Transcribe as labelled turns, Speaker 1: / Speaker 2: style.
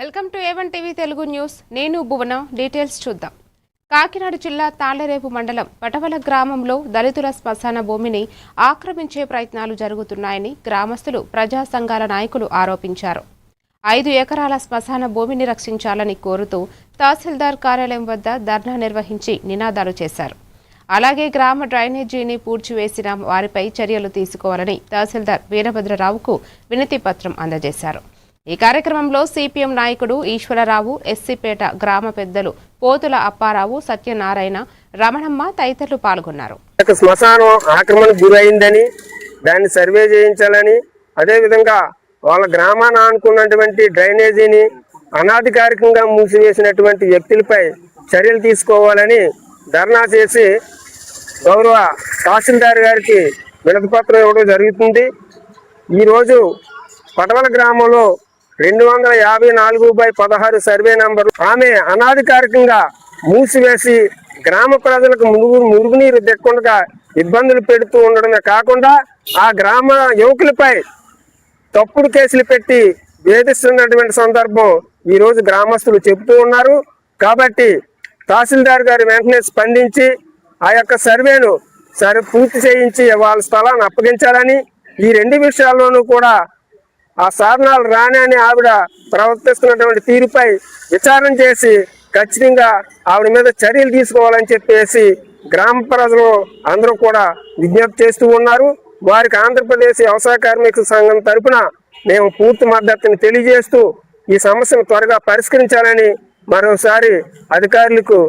Speaker 1: Welcome to A1 TV Telugu news. నేను భువన. Details చూద్దాం. కాకినాడ జిల్లా తాళ్లరేపు మండలం పటవల గ్రామంలో దళితుల శ్మశాన భూమిని ఆక్రమించే ప్రయత్నాలు జరుగుతున్నాయని గ్రామస్తులు, ప్రజా సంఘాల నాయకులు ఆరోపించారు. 5 ఎకరాల శ్మశాన భూమిని రక్షించాలని కోరుతూ తహసీల్దార్ కార్యాలయం వద్ద ధర్నా నిర్వహించి నినాదాలు చేశారు. అలాగే గ్రామ డ్రైనేజీని పూడ్చివేసిన వారిపై చర్యలు తీసుకోవాలని తహసీల్దార్ వీరభద్రరావుకు వినతి పత్రం అందజేశారు. ఈ కార్యక్రమంలో సిపిఎం నాయకుడు ఈశ్వరరావు, ఎస్సీపేట గ్రామ పెద్దలు పోతుల అప్పారావు, సత్యనారాయణ, రమణమ్మ తదితరులు పాల్గొన్నారు.
Speaker 2: శ్మశానం ఆక్రమణకు గురైందని దాన్ని సర్వే చేయించాలని, అదేవిధంగా వాళ్ళ గ్రామాన్ని ఆనుకున్నటువంటి డ్రైనేజీని అనాధికారికంగా మూసివేసినటువంటి వ్యక్తులపై చర్యలు తీసుకోవాలని ధర్నా చేసి గౌరవ తహసీల్దార్ గారికి వినతి పత్రం ఇవ్వడం జరుగుతుంది. ఈరోజు పటవల గ్రామంలో 254/16 సర్వే నంబరు ఆమె అనాధికారికంగా మూసివేసి గ్రామ ప్రజలకు మురుగునీరు దక్కకుండా ఇబ్బందులు పెడుతూ ఉండడమే కాకుండా ఆ గ్రామ యువకులపై తప్పుడు కేసులు పెట్టి వేధిస్తున్నటువంటి సందర్భం ఈరోజు గ్రామస్తులు చెబుతూ ఉన్నారు. కాబట్టి తహసీల్దార్ గారు వెంటనే స్పందించి ఆ యొక్క సర్వేను పూర్తి చేయించి వాళ్ళ స్థలాన్ని అప్పగించాలని, ఈ 2 విషయాల్లోనూ కూడా ఆ సాధనాలు రాని అని ఆవిడ ప్రవర్తిస్తున్నటువంటి తీరుపై విచారణ చేసి ఖచ్చితంగా ఆవిడ మీద చర్యలు తీసుకోవాలని చెప్పేసి గ్రామ ప్రజలు అందరూ కూడా విజ్ఞప్తి చేస్తూ ఉన్నారు. వారికి ఆంధ్రప్రదేశ్ వ్యవసాయ కార్మిక సంఘం తరఫున మేము పూర్తి మద్దతుని తెలియజేస్తూ ఈ సమస్యను త్వరగా పరిష్కరించాలని మరోసారి అధికారులకు